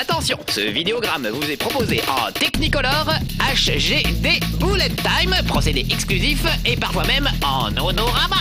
Attention, ce vidéogramme vous est proposé en Technicolor, HGD Bullet Time, procédé exclusif et parfois même en onorama.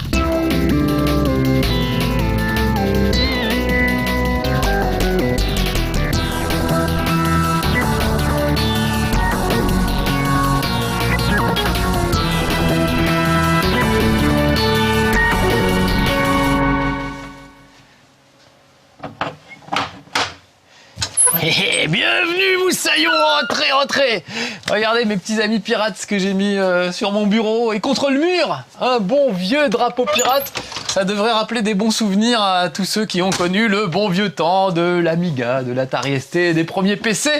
Bienvenue moussaillons, rentrez. Regardez mes petits amis pirates, ce que j'ai mis sur mon bureau et contre le mur, un bon vieux drapeau pirate. Ça devrait rappeler des bons souvenirs à tous ceux qui ont connu le bon vieux temps de l'Amiga, de l'Atari ST, des premiers PC.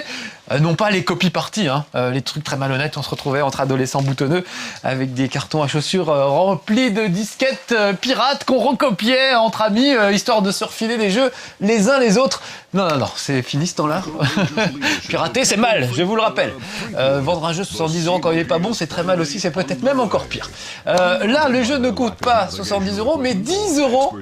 Non pas les copy parties, les trucs très malhonnêtes, on se retrouvait entre adolescents boutonneux avec des cartons à chaussures remplis de disquettes pirates qu'on recopiait entre amis, histoire de se refiler des jeux les uns les autres. Non, c'est fini ce temps-là. Pirater, c'est mal, je vous le rappelle. Vendre un jeu 70 € quand il est pas bon, c'est très mal aussi, c'est peut-être même encore pire. Là, le jeu ne coûte pas 70 €, mais 10 €.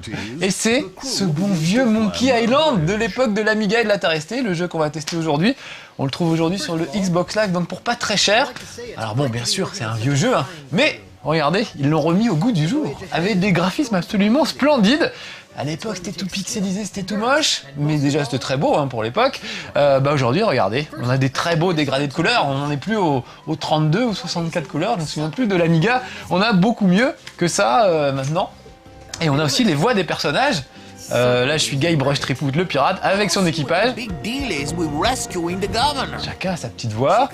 Et c'est ce bon vieux Monkey Island de l'époque de l'Amiga et de l'Atari ST, le jeu qu'on va tester aujourd'hui. On le trouve aujourd'hui sur le Xbox Live, donc pour pas très cher. Alors bon, bien sûr, c'est un vieux jeu, mais regardez, ils l'ont remis au goût du jour, avec des graphismes absolument splendides. À l'époque, c'était tout pixelisé, c'était tout moche, mais déjà c'était très beau pour l'époque. Aujourd'hui, regardez, on a des très beaux dégradés de couleurs, on n'en est plus aux 32 ou 64 couleurs, je ne me souviens plus de l'Amiga. On a beaucoup mieux que ça maintenant. Et on a aussi les voix des personnages. Là, je suis Guybrush Threepwood, le pirate, avec son équipage. Chacun a sa petite voix,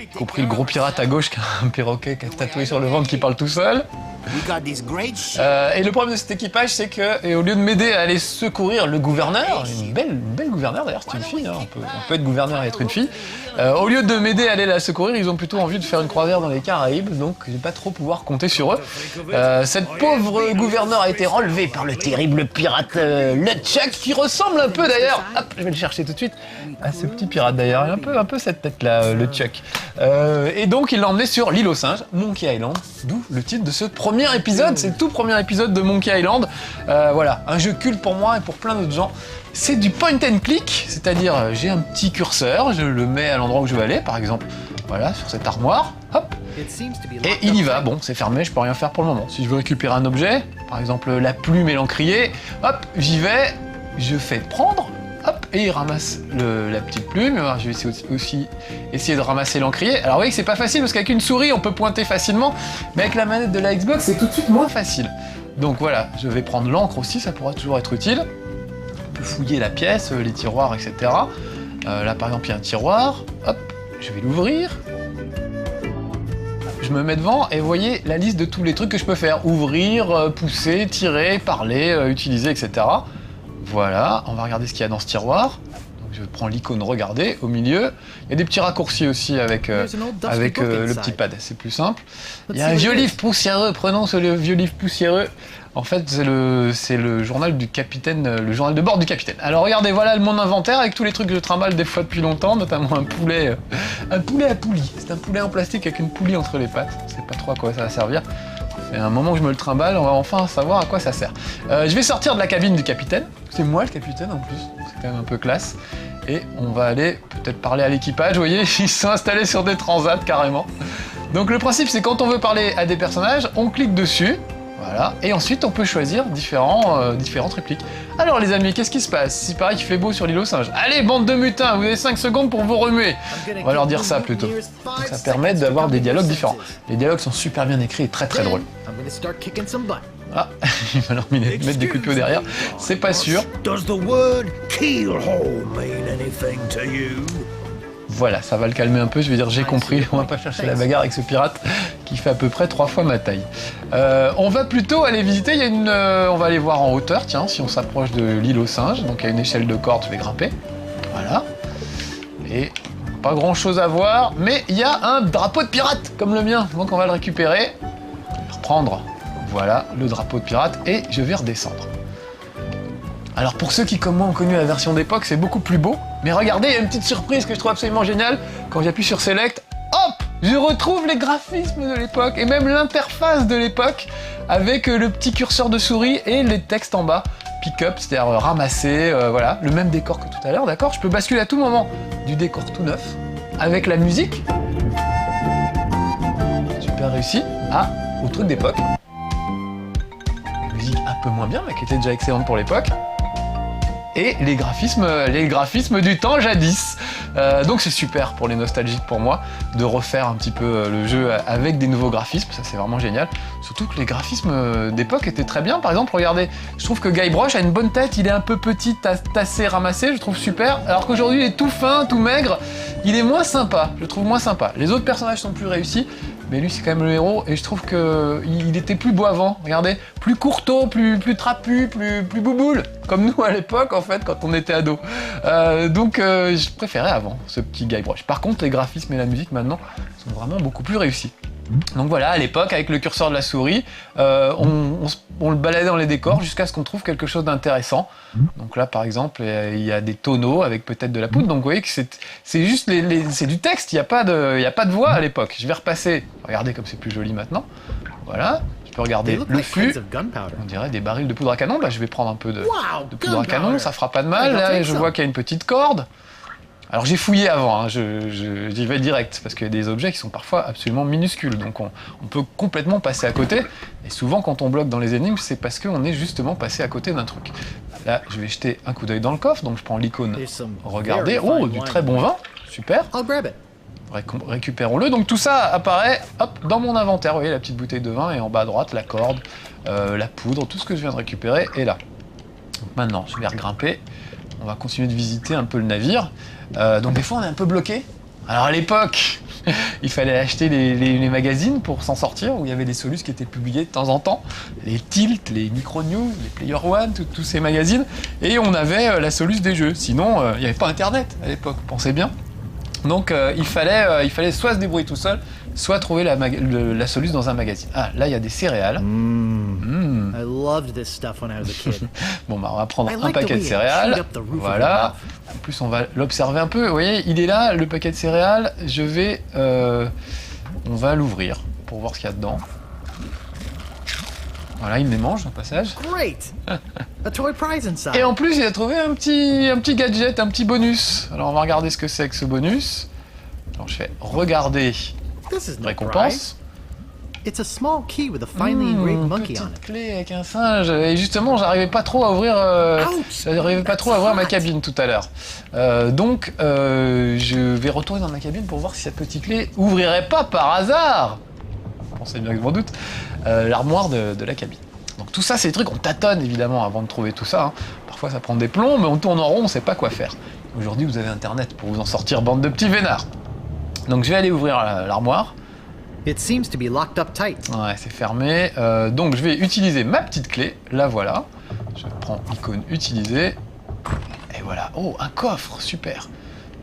y compris le gros pirate à gauche qui a un perroquet qui est tatoué sur le ventre qui parle tout seul. Et le problème de cet équipage, c'est que, au lieu de m'aider à aller secourir le gouverneur, une belle gouverneure d'ailleurs, c'est une fille, on peut être gouverneur et être une fille, au lieu de m'aider à aller la secourir, ils ont plutôt envie de faire une croisière dans les Caraïbes, donc je vais pas trop pouvoir compter sur eux. Cette pauvre gouverneure a été relevée par le terrible pirate LeChuck, qui ressemble un peu d'ailleurs, hop, je vais le chercher tout de suite, à ce petit pirate d'ailleurs, il a un peu cette tête là, LeChuck. Et donc il l'a emmené sur l'île aux singes, Monkey Island, d'où le titre de ce premier épisode, c'est le tout premier épisode de Monkey Island. Voilà, un jeu culte pour moi et pour plein d'autres gens. C'est du point and click, c'est-à-dire j'ai un petit curseur, je le mets à l'endroit où je veux aller, par exemple, voilà, sur cette armoire, hop, et il y va. Bon, c'est fermé, je peux rien faire pour le moment. Si je veux récupérer un objet, par exemple la plume et l'encrier, hop, j'y vais, je fais prendre, hop, et il ramasse la petite plume. Alors, je vais aussi essayer de ramasser l'encrier. Alors vous voyez que c'est pas facile parce qu'avec une souris on peut pointer facilement, mais avec la manette de la Xbox c'est tout de suite moins facile. Donc voilà, je vais prendre l'encre aussi, ça pourra toujours être utile. On peut fouiller la pièce, les tiroirs, etc. Là par exemple il y a un tiroir, hop, je vais l'ouvrir. Je me mets devant et vous voyez la liste de tous les trucs que je peux faire. Ouvrir, pousser, tirer, parler, utiliser, etc. Voilà, on va regarder ce qu'il y a dans ce tiroir. Donc je prends l'icône regarder au milieu. Il y a des petits raccourcis aussi avec le petit pad, c'est plus simple. Il y a un vieux livre poussiéreux, prenons ce vieux livre poussiéreux. En fait, c'est le journal du capitaine, le journal de bord du capitaine. Alors regardez, voilà mon inventaire avec tous les trucs que je trimballe des fois depuis longtemps, notamment un poulet à poulie. C'est un poulet en plastique avec une poulie entre les pattes. Je sais pas trop à quoi ça va servir. C'est un moment que je me le trimballe, on va enfin savoir à quoi ça sert. Je vais sortir de la cabine du capitaine. C'est moi le capitaine en plus, c'est quand même un peu classe. Et on va aller peut-être parler à l'équipage, vous voyez, ils sont installés sur des transats carrément. Donc le principe c'est quand on veut parler à des personnages, on clique dessus. Voilà, et ensuite on peut choisir différentes répliques. Alors les amis, qu'est-ce qui se passe? Si pareil qu'il fait beau sur l'île aux singes. Allez, bande de mutins, vous avez 5 secondes pour vous remuer. On va leur dire ça plutôt. Donc, ça permet d'avoir des dialogues différents. Les dialogues sont super bien écrits et très très drôles. Ah, il va leur mettre des coups de pied derrière, c'est pas sûr. Voilà, ça va le calmer un peu, je vais dire j'ai compris, on va pas chercher la bagarre avec ce pirate qui fait à peu près 3 fois ma taille. On va plutôt aller visiter, on va aller voir en hauteur, tiens, si on s'approche de l'île aux singes, donc il y a une échelle de corde, je vais grimper, voilà. Et pas grand chose à voir, mais il y a un drapeau de pirate, comme le mien, donc on va le récupérer, reprendre, voilà, le drapeau de pirate, et je vais redescendre. Alors pour ceux qui, comme moi, ont connu la version d'époque, c'est beaucoup plus beau. Mais regardez, il y a une petite surprise que je trouve absolument géniale. Quand j'appuie sur Select, hop, je retrouve les graphismes de l'époque et même l'interface de l'époque avec le petit curseur de souris et les textes en bas. pick-up, c'est-à-dire ramasser, voilà, le même décor que tout à l'heure, d'accord? Je peux basculer à tout moment du décor tout neuf, avec la musique, super réussi, au truc d'époque. Musique un peu moins bien, mais qui était déjà excellente pour l'époque. Et les graphismes du temps jadis. Donc c'est super pour les nostalgiques pour moi de refaire un petit peu le jeu avec des nouveaux graphismes, ça c'est vraiment génial. Surtout que les graphismes d'époque étaient très bien. Par exemple, regardez, je trouve que Guybrush a une bonne tête, il est un peu petit, tassé, ramassé, je trouve super. Alors qu'aujourd'hui il est tout fin, tout maigre, il est moins sympa, je trouve moins sympa. Les autres personnages sont plus réussis, mais lui c'est quand même le héros et je trouve qu'il était plus beau avant, regardez, plus courteau, plus trapu, plus bouboule, comme nous à l'époque en fait quand on était ado. Donc je préférais avant ce petit Guybrush. Par contre les graphismes et la musique maintenant sont vraiment beaucoup plus réussis. Donc voilà, à l'époque, avec le curseur de la souris, on le baladait dans les décors jusqu'à ce qu'on trouve quelque chose d'intéressant. Donc là, par exemple, il y a des tonneaux avec peut-être de la poudre. Donc vous voyez que c'est juste c'est du texte, il n'y a pas de voix à l'époque. Je vais repasser, regardez comme c'est plus joli maintenant. Voilà, je peux regarder le fût. On dirait des barils de poudre à canon. Là, je vais prendre un peu de poudre à canon, ça fera pas de mal. Là, je vois qu'il y a une petite corde. Alors j'ai fouillé avant, hein, j'y vais direct, parce qu'il y a des objets qui sont parfois absolument minuscules, donc on peut complètement passer à côté, et souvent quand on bloque dans les énigmes, c'est parce qu'on est justement passé à côté d'un truc. Là, je vais jeter un coup d'œil dans le coffre, donc je prends l'icône, regardez, oh, du très bon vin, super, récupérons-le, donc tout ça apparaît, hop, dans mon inventaire, vous voyez la petite bouteille de vin, et en bas à droite, la corde, la poudre, tout ce que je viens de récupérer est là. Donc maintenant, je vais regrimper, on va continuer de visiter un peu le navire. Donc des fois on est un peu bloqué. Alors à l'époque, il fallait acheter les magazines pour s'en sortir, où il y avait des solus qui étaient publiés de temps en temps, les Tilt, les Micro News, les Player One, tous ces magazines, et on avait la solus des jeux. Sinon, il n'y avait pas internet à l'époque, pensez bien. Donc il fallait soit se débrouiller tout seul, soit trouver la soluce dans un magazine. Ah, là il y a des céréales. I loved this stuff when I was a kid. Bon, bah on va prendre un paquet de céréales. Voilà. En plus, on va l'observer un peu. Vous voyez, il est là, le paquet de céréales. On va l'ouvrir pour voir ce qu'il y a dedans. Voilà, il me les mange au passage. Great. A toy prize inside. Et en plus, il a trouvé un petit gadget, un petit bonus. Alors, on va regarder ce que c'est que ce bonus. Alors, je fais regarder récompense. It's a small key with a finely engraved monkey on it. Petite clé avec un singe. Et justement, j'arrivais pas trop à ouvrir. Ma cabine tout à l'heure. Donc, je vais retourner dans ma cabine pour voir si cette petite clé ouvrirait pas par hasard. Pensez bien que je m'en doute. L'armoire de la cabine. Donc tout ça, c'est des trucs qu'on tâtonne évidemment avant de trouver tout ça. Hein. Parfois, ça prend des plombs, mais on tourne en rond, on sait pas quoi faire. Aujourd'hui, vous avez Internet pour vous en sortir, bande de petits vénards. Donc, je vais aller ouvrir l'armoire. It seems to be locked up tight. Ouais, c'est fermé. Donc je vais utiliser ma petite clé. La voilà. Je prends l'icône utiliser. Et voilà. Oh, un coffre, super.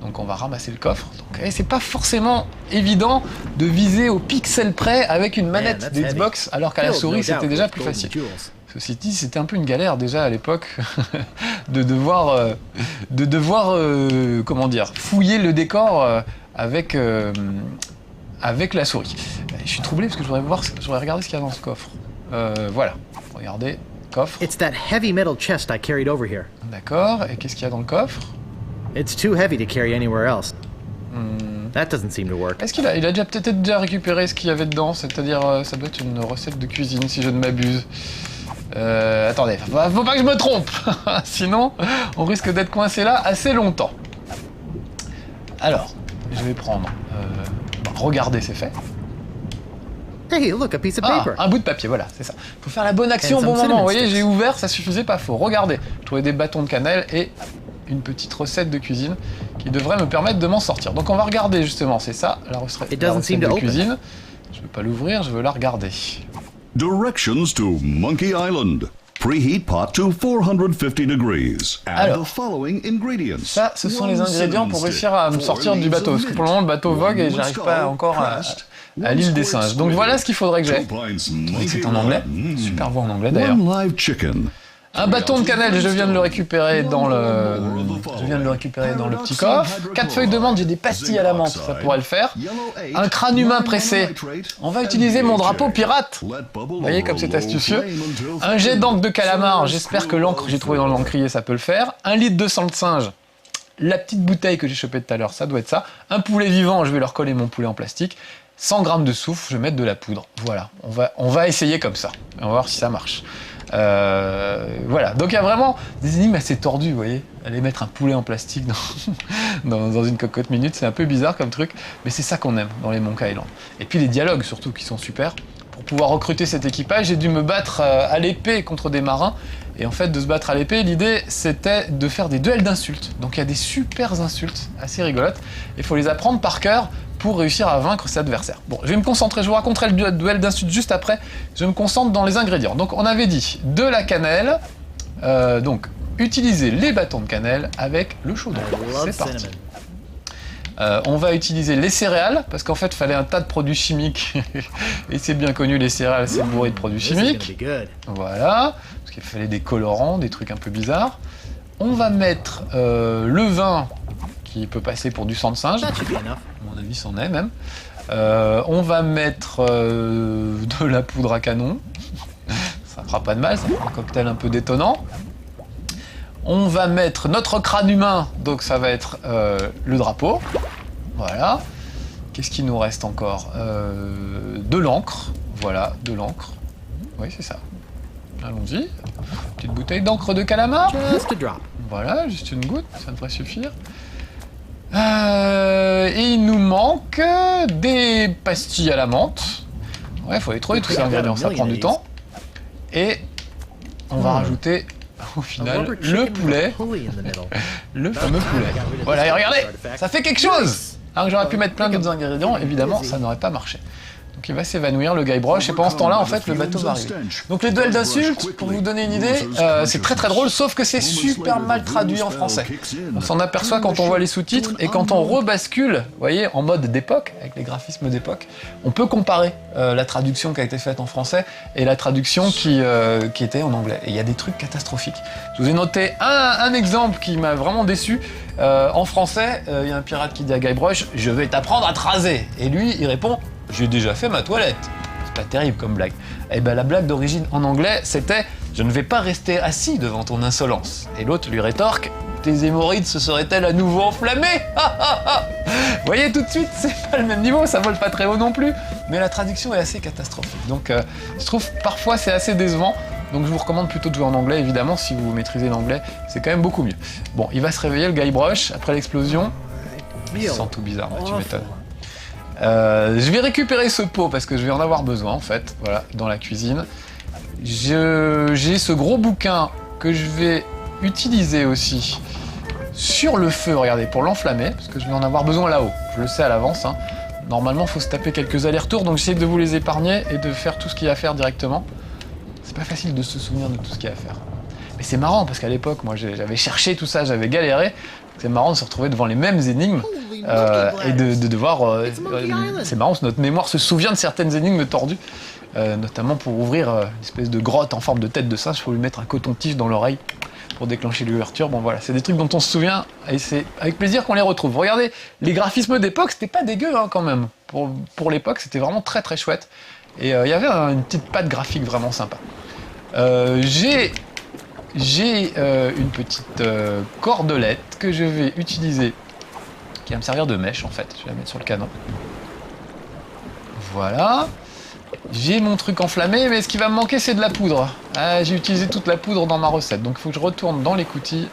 Donc on va ramasser le coffre. Donc, c'est pas forcément évident de viser au pixel près avec une manette d'Xbox, alors qu'à la souris c'était déjà plus facile. Ceci dit, c'était un peu une galère déjà à l'époque de devoir comment dire, fouiller le décor avec la souris. Je suis troublé parce que je voudrais regarder ce qu'il y a dans ce coffre. Voilà, regardez, coffre. It's that heavy metal chest I carried over here. D'accord, et qu'est-ce qu'il y a dans le coffre? It's too heavy to carry anywhere else. That doesn't seem to work. Est-ce qu'il a peut-être déjà récupéré ce qu'il y avait dedans? C'est-à-dire, ça doit être une recette de cuisine, si je ne m'abuse. Attendez, faut pas que je me trompe. Sinon, on risque d'être coincé là assez longtemps. Alors, je vais prendre... regardez, c'est fait. Hey, look, a piece of paper. Un bout de papier, voilà, c'est ça. Faut faire la bonne action au bon moment. Vous voyez, j'ai ouvert, ça suffisait pas, faut regarder. Je trouvais des bâtons de cannelle et une petite recette de cuisine qui devrait me permettre de m'en sortir. Donc on va regarder justement, c'est ça, la recette de cuisine. Je veux pas l'ouvrir, je veux la regarder. Directions to Monkey Island. Preheat pot to 450 degrees. Add the following ingredients. Ça, ce sont les ingrédients pour réussir à me sortir du bateau. Parce que pour le moment, le bateau vogue et j'arrive pas encore à l'île des singes. Donc voilà ce qu'il faudrait que j'aie. C'est en anglais. Super voix en anglais d'ailleurs. Un bâton de cannelle, je viens de le récupérer dans le petit coffre. 4 feuilles de menthe, j'ai des pastilles à la menthe, ça pourrait le faire. Un crâne humain pressé. On va utiliser mon drapeau pirate. Vous voyez comme c'est astucieux. Un jet d'encre de calamar, j'espère que l'encre que j'ai trouvé dans l'encrier, ça peut le faire. 1 litre de sang de singe. La petite bouteille que j'ai chopée tout à l'heure, ça doit être ça. Un poulet vivant, je vais leur coller mon poulet en plastique. 100 grammes de soufre, je vais mettre de la poudre. Voilà, on va essayer comme ça. On va voir si ça marche. Voilà, donc il y a vraiment des énigmes assez tordues, vous voyez. Aller mettre un poulet en plastique dans une cocotte minute, c'est un peu bizarre comme truc, mais c'est ça qu'on aime dans les Monkey Island. Et puis les dialogues surtout qui sont super. Pour pouvoir recruter cet équipage, j'ai dû me battre à l'épée contre des marins. Et en fait, de se battre à l'épée, l'idée c'était de faire des duels d'insultes. Donc il y a des super insultes assez rigolotes. Il faut les apprendre par cœur pour réussir à vaincre cet adversaire. Bon, je vais me concentrer, je vous raconterai le duel d'insultes juste après. Je me concentre dans les ingrédients. Donc on avait dit de la cannelle, donc utiliser les bâtons de cannelle avec le chaudron. C'est parti. On va utiliser les céréales, parce qu'en fait, il fallait un tas de produits chimiques. Et c'est bien connu, les céréales, c'est bourré de produits chimiques. Voilà, parce qu'il fallait des colorants, des trucs un peu bizarres. On va mettre le vin, qui peut passer pour du sang de singe. À mon avis, c'en est même. On va mettre de la poudre à canon. Ça fera pas de mal, ça fera un cocktail un peu détonnant. On va mettre notre crâne humain, donc ça va être le drapeau. Voilà. Qu'est-ce qu'il nous reste encore? De l'encre. Voilà, de l'encre. Oui, c'est ça. Allons-y. Petite bouteille d'encre de calamar. Voilà, juste une goutte, ça devrait suffire. Et il nous manque des pastilles à la menthe. Ouais, il faut les trouver, tous ces ingrédients, ça prend du temps. Et on va rajouter au final le poulet, le fameux poulet. Voilà, et regardez, ça fait quelque chose. Alors que j'aurais pu mettre plein d'autres ingrédients, évidemment, ça n'aurait pas marché. Donc il va s'évanouir, le Guybrush, et pendant ce temps-là, en fait, le bateau va arriver. Donc les duels d'insultes, pour vous donner une idée, c'est très très drôle, sauf que c'est super mal traduit en français. On s'en aperçoit quand on voit les sous-titres, et quand on rebascule, vous voyez, en mode d'époque, avec les graphismes d'époque, on peut comparer la traduction qui a été faite en français et la traduction qui était en anglais. Et il y a des trucs catastrophiques. Je vous ai noté un exemple qui m'a vraiment déçu. En français, il y a un pirate qui dit à Guybrush « Je vais t'apprendre à te raser ». Et lui, il répond « J'ai déjà fait ma toilette ». C'est pas terrible comme blague. Et ben la blague d'origine en anglais, c'était « Je ne vais pas rester assis devant ton insolence ». Et l'autre lui rétorque « Tes hémorroïdes se seraient-elles à nouveau enflammées ?» Vous voyez tout de suite, c'est pas le même niveau, ça vole pas très haut non plus. Mais la traduction est assez catastrophique. Donc je trouve parfois c'est assez décevant. Donc je vous recommande plutôt de jouer en anglais, évidemment, si vous maîtrisez l'anglais, c'est quand même beaucoup mieux. Bon, il va se réveiller, le Guybrush, après l'explosion. Il sent tout bizarre, tu m'étonnes. Je vais récupérer ce pot, parce que je vais en avoir besoin, en fait, voilà, dans la cuisine. J'ai ce gros bouquin que je vais utiliser aussi sur le feu, regardez, pour l'enflammer, parce que je vais en avoir besoin là-haut. Je le sais à l'avance, hein. Normalement, il faut se taper quelques allers-retours, donc j'essaie de vous les épargner et de faire tout ce qu'il y a à faire directement. C'est pas facile de se souvenir de tout ce qu'il y a à faire. Mais c'est marrant parce qu'à l'époque, moi j'avais cherché tout ça, j'avais galéré. C'est marrant de se retrouver devant les mêmes énigmes et de devoir... c'est marrant, notre mémoire se souvient de certaines énigmes tordues. Notamment pour ouvrir une espèce de grotte en forme de tête de singe, il faut lui mettre un coton-tige dans l'oreille pour déclencher l'ouverture. Bon voilà, c'est des trucs dont on se souvient et c'est avec plaisir qu'on les retrouve. Regardez, les graphismes d'époque, c'était pas dégueu hein, quand même. Pour l'époque, c'était vraiment très très chouette. Et il y avait une petite patte graphique vraiment sympa. J'ai une petite cordelette que je vais utiliser, qui va me servir de mèche en fait. Je vais la mettre sur le canon. Voilà. J'ai mon truc enflammé, mais ce qui va me manquer, c'est de la poudre. J'ai utilisé toute la poudre dans ma recette, donc il faut que je retourne dans l'écoutille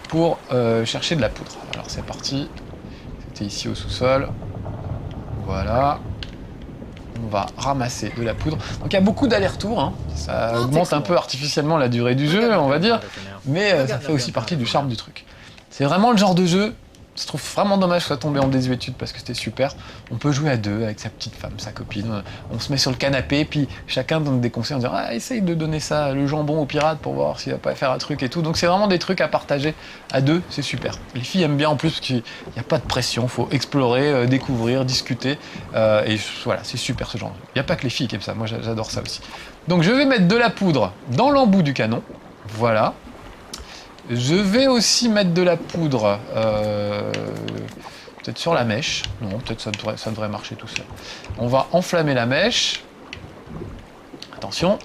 pour chercher de la poudre. Alors c'est parti. C'était ici au sous-sol. Voilà. On va ramasser de la poudre. Donc il y a beaucoup d'allers-retours, hein. Ça augmente un peu artificiellement la durée du jeu, on va dire, mais ça fait aussi partie du charme du truc. C'est vraiment le genre de jeu, je trouve vraiment dommage que ça soit tombé en désuétude parce que c'était super. On peut jouer à deux avec sa petite femme, sa copine, on se met sur le canapé, puis chacun donne des conseils en disant « Ah, essaye de donner ça, le jambon au pirate pour voir s'il va pas faire un truc et tout ». Donc c'est vraiment des trucs à partager à deux, c'est super. Les filles aiment bien en plus parce qu'il n'y a pas de pression, il faut explorer, découvrir, discuter, et voilà, c'est super ce genre de jeu. Il n'y a pas que les filles qui aiment ça, moi j'adore ça aussi. Donc je vais mettre de la poudre dans l'embout du canon, Voilà. Je vais aussi mettre de la poudre, peut-être sur la mèche. Non, peut-être ça devrait marcher tout seul. On va enflammer la mèche. Attention.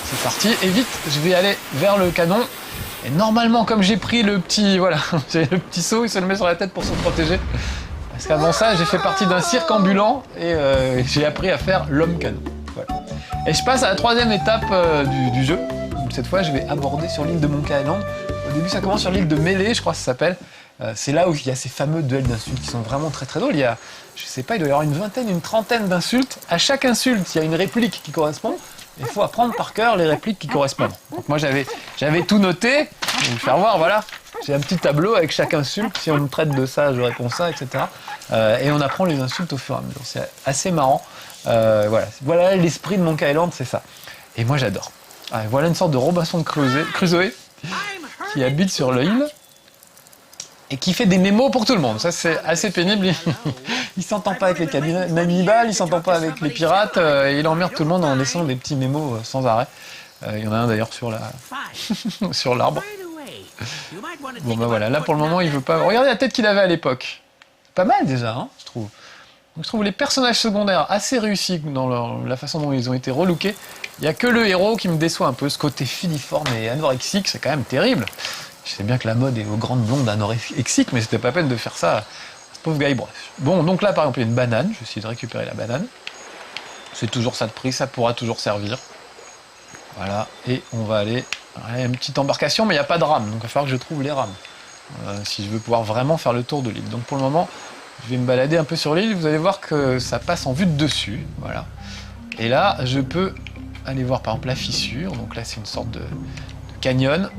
C'est parti. Et vite, je vais aller vers le canon. Et normalement, comme j'ai pris le petit, voilà, j'ai le petit seau, il se le met sur la tête pour se protéger. Parce qu'avant ça, j'ai fait partie d'un cirque ambulant et j'ai appris à faire l'homme canon. Voilà. Et je passe à la troisième étape du jeu. Cette fois, je vais aborder sur l'île de Monkey Island. Au début, ça commence sur l'île de Melee, je crois que ça s'appelle. C'est là où il y a ces fameux duels d'insultes qui sont vraiment très très drôles. Il y a, je sais pas, il doit y avoir une vingtaine, une trentaine d'insultes. À chaque insulte, il y a une réplique qui correspond. Il faut apprendre par cœur les répliques qui correspondent. Donc moi, j'avais tout noté. Je vais vous faire voir, voilà. J'ai un petit tableau avec chaque insulte. Si on me traite de ça, je réponds ça, etc. Et on apprend les insultes au fur et à mesure. C'est assez marrant. Voilà l'esprit de Monkey Island, c'est ça. Et moi, j'adore. Voilà une sorte de Robinson Crusoe qui habite sur l'île et qui fait des mémos pour tout le monde. Ça, c'est assez pénible. Il s'entend pas avec les cannibales, il s'entend pas avec les pirates, et il emmerde tout le monde en laissant des petits mémos sans arrêt. Il y en a un d'ailleurs sur l'arbre. Bon ben voilà, là pour le moment il veut pas... Regardez la tête qu'il avait à l'époque. Pas mal déjà, hein, je trouve. Donc, je trouve les personnages secondaires assez réussis dans la façon dont ils ont été relookés. Il n'y a que le héros qui me déçoit un peu, ce côté filiforme et anorexique, c'est quand même terrible. Je sais bien que la mode est aux grandes blondes anorexiques, mais c'était pas peine de faire ça à ce pauvre Guybrush. Bon, donc là par exemple il y a une banane, je vais essayer de récupérer la banane. C'est toujours ça de prix, ça pourra toujours servir. Voilà, et on va aller... Il y a une petite embarcation, mais il n'y a pas de rame, donc il va falloir que je trouve les rames. Si je veux pouvoir vraiment faire le tour de l'île. Donc pour le moment, je vais me balader un peu sur l'île, vous allez voir que ça passe en vue de dessus, voilà. Et là, je peux aller voir par exemple la fissure, donc là c'est une sorte de canyon.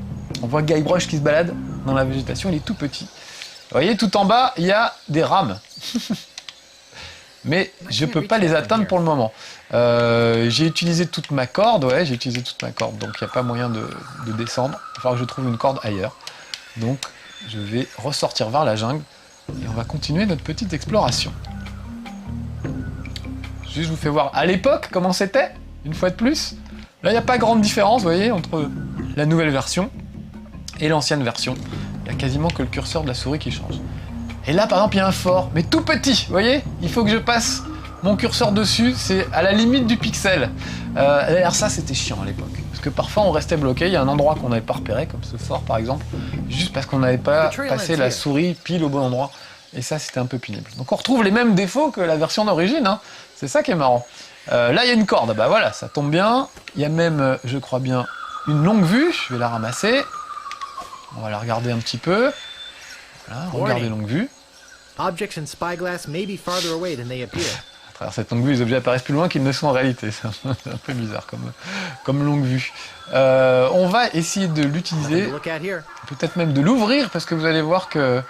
On voit Guybrush qui se balade dans la végétation, il est tout petit. Vous voyez, tout en bas, il y a des rames. Mais je ne peux pas les atteindre pour le moment. J'ai utilisé toute ma corde, donc il n'y a pas moyen de descendre. Il va falloir que je trouve une corde ailleurs. Donc je vais ressortir vers la jungle et on va continuer notre petite exploration. Juste je vous fais voir à l'époque comment c'était, une fois de plus. Là il n'y a pas grande différence, vous voyez, entre la nouvelle version et l'ancienne version. Il n'y a quasiment que le curseur de la souris qui change. Et là, par exemple, il y a un fort, mais tout petit, vous voyez? Il faut que je passe mon curseur dessus, c'est à la limite du pixel. Alors ça, c'était chiant à l'époque. Parce que parfois, on restait bloqué. Il y a un endroit qu'on n'avait pas repéré, comme ce fort, par exemple, juste parce qu'on n'avait pas passé la souris pile au bon endroit. Et ça, c'était un peu pénible. Donc on retrouve les mêmes défauts que la version d'origine, hein. C'est ça qui est marrant. Là, il y a une corde, bah voilà, ça tombe bien. Il y a même, je crois bien, une longue vue. Je vais la ramasser. On va la regarder un petit peu. Voilà, regardez longue vue. Objects in spyglass may be farther away than they appear. À travers cette longue vue, les objets apparaissent plus loin qu'ils ne sont en réalité. C'est un peu bizarre comme longue vue. On va essayer de l'utiliser, peut-être même de l'ouvrir, parce que vous allez voir que...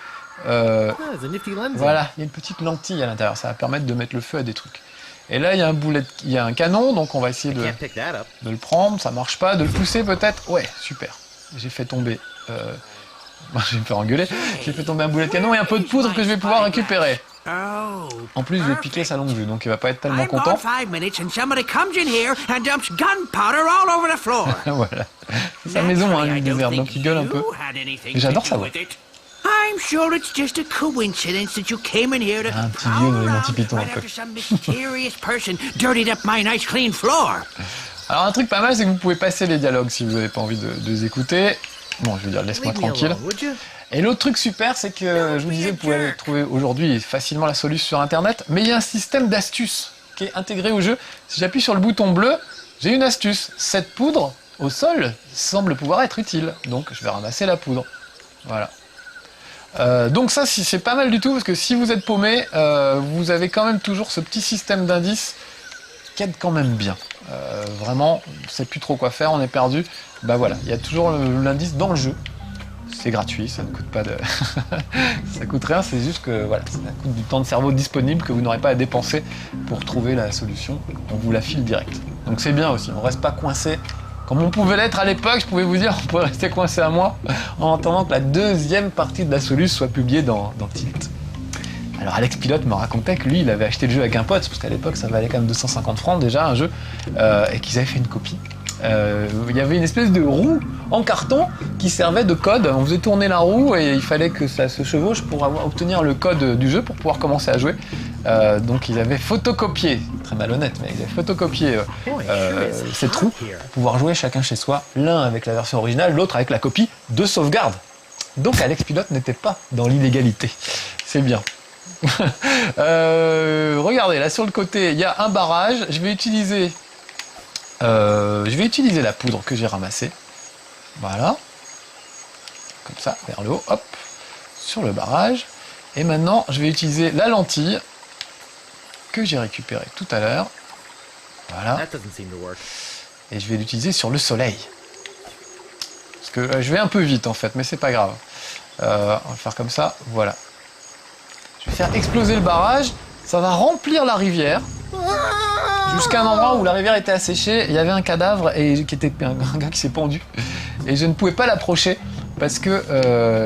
voilà, il y a une petite lentille à l'intérieur, ça va permettre de mettre le feu à des trucs. Et là, il y a un canon, donc on va essayer de le prendre, ça marche pas, de le pousser peut-être. Ouais, super. J'ai fait tomber... je vais me faire engueuler. J'ai fait tomber un boulet de canon et un peu de poudre que je vais pouvoir récupérer. En plus, je vais piquer sa longue vue, donc il va pas être tellement content. Voilà. C'est sa maison, hein, l'île déserte, donc il gueule un peu. Et j'adore sa voix. I'm sure it's just a coincidence that you came in here to... Un petit vieux dans les Monty Python un peu. Some mysterious person dirtied up my nice clean floor. Alors un truc pas mal, c'est que vous pouvez passer les dialogues si vous n'avez pas envie de les écouter. Bon, je veux dire, laisse-moi tranquille. Et l'autre truc super, c'est que je vous disais, vous pouvez trouver aujourd'hui facilement la solution sur Internet, mais il y a un système d'astuces qui est intégré au jeu. Si j'appuie sur le bouton bleu, j'ai une astuce. Cette poudre au sol semble pouvoir être utile, donc je vais ramasser la poudre. Voilà. Donc ça, c'est pas mal du tout, parce que si vous êtes paumé, vous avez quand même toujours ce petit système d'indices qui aide quand même bien. Vraiment, on ne sait plus trop quoi faire, on est perdu. Bah voilà, il y a toujours l'indice dans le jeu. C'est gratuit, ça ne coûte pas de... ça coûte rien, c'est juste que voilà, ça coûte du temps de cerveau disponible que vous n'aurez pas à dépenser pour trouver la solution. On vous la file direct. Donc c'est bien aussi, on ne reste pas coincé. Comme on pouvait l'être à l'époque, je pouvais vous dire, on pourrait rester coincé un mois en attendant que la deuxième partie de la solution soit publiée dans Tilt. Alors Alex Pilote me racontait que lui, il avait acheté le jeu avec un pote, parce qu'à l'époque ça valait quand même 250 francs déjà un jeu, et qu'ils avaient fait une copie. il y avait une espèce de roue en carton qui servait de code. On faisait tourner la roue et il fallait que ça se chevauche pour obtenir le code du jeu pour pouvoir commencer à jouer. Donc ils avaient photocopié, très malhonnête, mais ils avaient photocopié cette roue pour pouvoir jouer chacun chez soi, l'un avec la version originale, l'autre avec la copie de sauvegarde. Donc Alex Pilote n'était pas dans l'illégalité. C'est bien. Regardez, là sur le côté, il y a un barrage. Je vais utiliser la poudre que j'ai ramassée. Voilà. Comme ça, vers le haut, hop, sur le barrage. Et maintenant, je vais utiliser la lentille que j'ai récupérée tout à l'heure. Voilà. Et je vais l'utiliser sur le soleil. Parce que je vais un peu vite en fait, mais c'est pas grave. On va faire comme ça, voilà. Je vais faire exploser le barrage. Ça va remplir la rivière. Jusqu'à un endroit où la rivière était asséchée, il y avait un cadavre et qui était un gars qui s'est pendu. Et je ne pouvais pas l'approcher parce que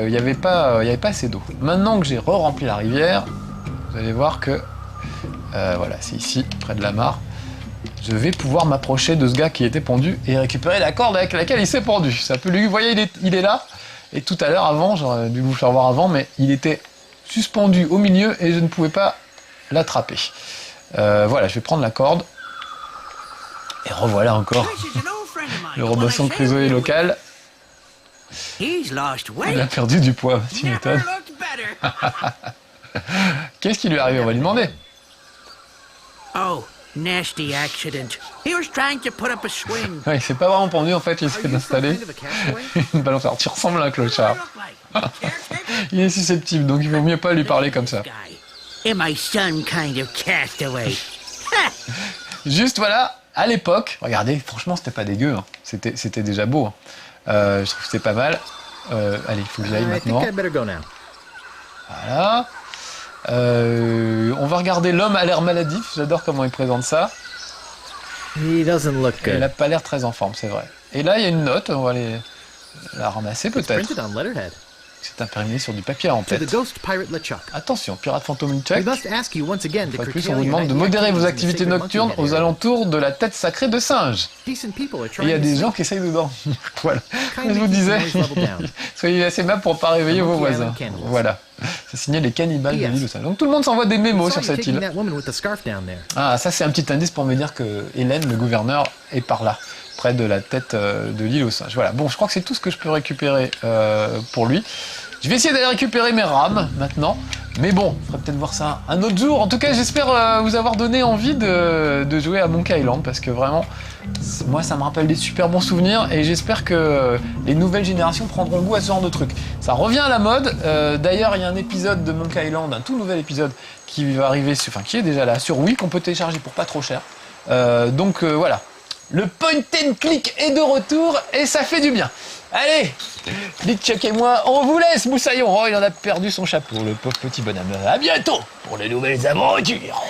il n'y avait pas assez d'eau. Maintenant que j'ai re-rempli la rivière, vous allez voir que voilà, c'est ici, près de la mare. Je vais pouvoir m'approcher de ce gars qui était pendu et récupérer la corde avec laquelle il s'est pendu. Ça peut lui, vous voyez, il est là. Et tout à l'heure, avant, j'aurais dû vous faire voir avant, mais il était suspendu au milieu et je ne pouvais pas l'attraper. Voilà, je vais prendre la corde. Et revoilà encore le Robinson Crusoe local. Il a perdu du poids, tu m'étonnes. Qu'est-ce qui lui est arrivé? On va lui demander. Oh, nasty accident. He was trying to put up a swing. Ouais, il s'est pas vraiment pendu en fait, il essaie d'installer une balançoire. Tu ressembles à un clochard. Il est susceptible, donc il vaut mieux pas lui parler comme ça. Am I some kind of castaway? Juste voilà, à l'époque, regardez, franchement c'était pas dégueu, hein. C'était déjà beau. Hein. Je trouve que c'était pas mal. Allez, il faut que j'aille maintenant. Voilà. On va regarder l'homme à l'air maladif, j'adore comment il présente ça. He doesn't look good. Il a pas l'air très en forme, c'est vrai. Et là, il y a une note, on va aller la ramasser peut-être. C'est imprimé sur du papier en tête. Attention, pirate fantôme LeChuck. Une fois de plus, on vous demande de modérer vos activités nocturnes aux alentours de la tête sacrée de singe. Et il y a des gens qui essayent dedans. Voilà. Comme je vous disais, soyez assez aimable pour ne pas réveiller vos voisins. Voilà. C'est signé les cannibales de l'île de Singe. Donc tout le monde s'envoie des mémos sur cette île. Ah, ça c'est un petit indice pour me dire que Hélène, le gouverneur, est par là, près de la tête de l'île aux singes. Voilà, bon, je crois que c'est tout ce que je peux récupérer pour lui. Je vais essayer d'aller récupérer mes rames maintenant, mais bon, il faudrait peut-être voir ça un autre jour. En tout cas, j'espère vous avoir donné envie de jouer à Monkey Island, parce que vraiment, moi ça me rappelle des super bons souvenirs, et j'espère que les nouvelles générations prendront goût à ce genre de truc. Ça revient à la mode, d'ailleurs il y a un épisode de Monkey Island, un tout nouvel épisode qui va arriver, qui est déjà là, sur Wii, qu'on peut télécharger pour pas trop cher. Donc voilà. Le point and click est de retour et ça fait du bien. Allez, LeChuck et moi, on vous laisse, Moussaillon. Oh, il en a perdu son chapeau, le pauvre petit bonhomme. À bientôt pour de nouvelles aventures.